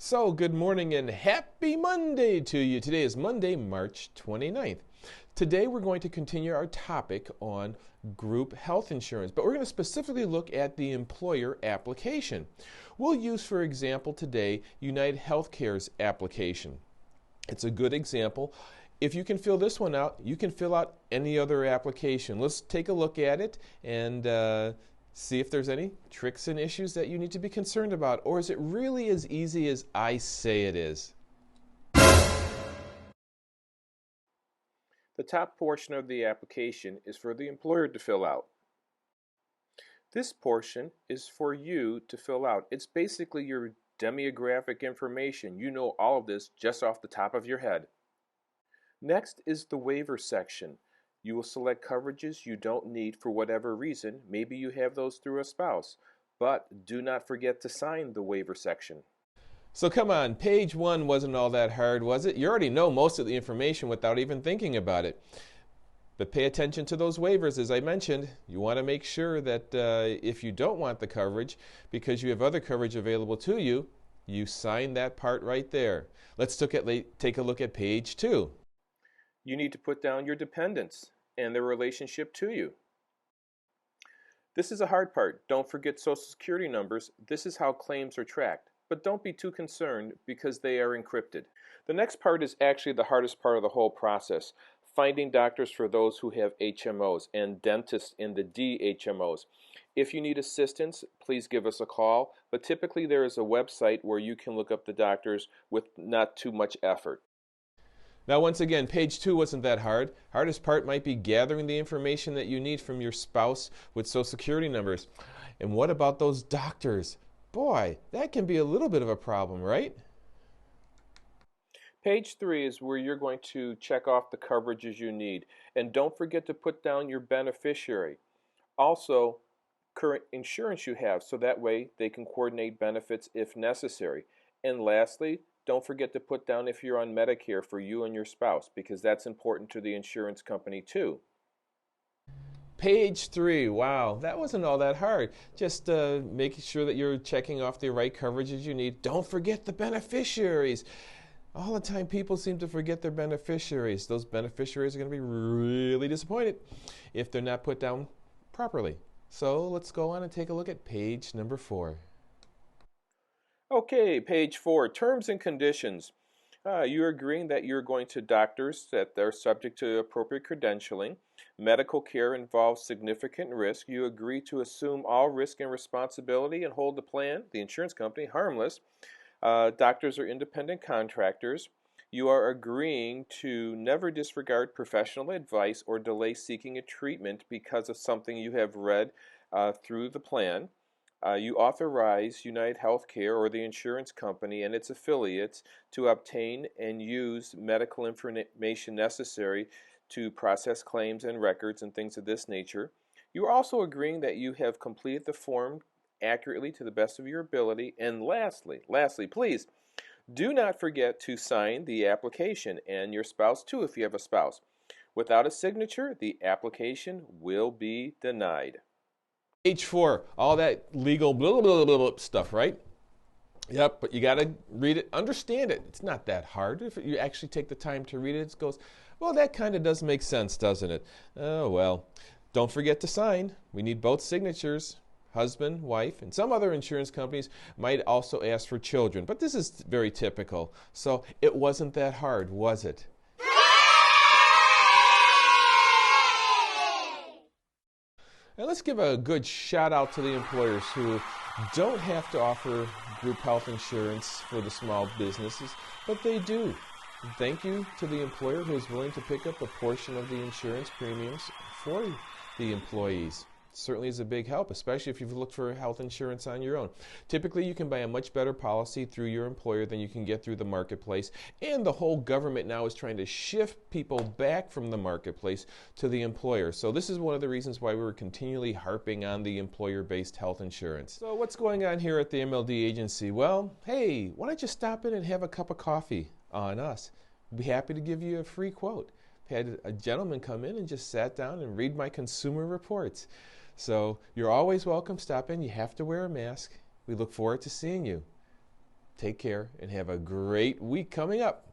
So, good morning and happy Monday to you. Today is Monday, March 29th. Today we're going to continue our topic on group health insurance, but we're going to specifically look at the employer application. We'll use, for example, today United Healthcare's application. It's a good example. If you can fill this one out, you can fill out any other application. Let's take a look at it and see if there's any tricks and issues that you need to be concerned about, or is it really as easy as I say it is? The top portion of the application is for the employer to fill out. This portion is for you to fill out. It's basically your demographic information. You know all of this just off the top of your head. Next is the waiver section. You will select coverages you don't need for whatever reason. Maybe you have those through a spouse, but do not forget to sign the waiver section. So come on, page one wasn't all that hard, was it? You already know most of the information without even thinking about it. But pay attention to those waivers. As I mentioned, you want to make sure that if you don't want the coverage because you have other coverage available to you, you sign that part right there. Let's take a look at page two. You need to put down your dependents and their relationship to you. This is a hard part. Don't forget Social Security numbers. This is how claims are tracked. But don't be too concerned because they are encrypted. The next part is actually the hardest part of the whole process. Finding doctors for those who have HMOs and dentists in the DHMOs. If you need assistance, please give us a call. But typically there is a website where you can look up the doctors with not too much effort. Now, once again, page two wasn't that hard. Hardest part might be gathering the information that you need from your spouse with Social Security numbers. And what about those doctors? Boy, that can be a little bit of a problem, right? Page three is where you're going to check off the coverages you need. And don't forget to put down your beneficiary. Also, current insurance you have, so that way they can coordinate benefits if necessary. And lastly, don't forget to put down if you're on Medicare for you and your spouse, because that's important to the insurance company too. Page three, wow, that wasn't all that hard. Just making sure that you're checking off the right coverages you need. Don't forget the beneficiaries. All the time people seem to forget their beneficiaries. Those beneficiaries are going to be really disappointed if they're not put down properly. So let's go on and take a look at page number four. Okay, page four, terms and conditions. You're agreeing that you're going to doctors that are subject to appropriate credentialing. Medical care involves significant risk. You agree to assume all risk and responsibility and hold the plan, the insurance company, harmless. Doctors are independent contractors. You are agreeing to never disregard professional advice or delay seeking a treatment because of something you have read through the plan. You authorize United Healthcare or the insurance company and its affiliates to obtain and use medical information necessary to process claims and records and things of this nature. You are also agreeing that you have completed the form accurately to the best of your ability. And lastly, please do not forget to sign the application, and your spouse too if you have a spouse. Without a signature, the application will be denied. Page four, all that legal blah, blah, blah, blah stuff, right? Yep, but you got to read it, understand it. It's not that hard. If you actually take the time to read it, it goes, well, that kind of does make sense, doesn't it? Oh, well, don't forget to sign. We need both signatures, husband, wife, and some other insurance companies might also ask for children, but this is very typical. So it wasn't that hard, was it? Now let's give a good shout out to the employers who don't have to offer group health insurance for the small businesses, but they do. Thank you to the employer who is willing to pick up a portion of the insurance premiums for the employees. Certainly is a big help, especially if you've looked for health insurance on your own. Typically, you can buy a much better policy through your employer than you can get through the marketplace, and the whole government now is trying to shift people back from the marketplace to the employer. So this is one of the reasons why we're continually harping on the employer-based health insurance. So what's going on here at the MLD agency? Well, hey, why don't you stop in and have a cup of coffee on us? We'd be happy to give you a free quote. Had a gentleman come in and just sat down and read my consumer reports. So you're always welcome. Stop in. You have to wear a mask. We look forward to seeing you. Take care and have a great week coming up.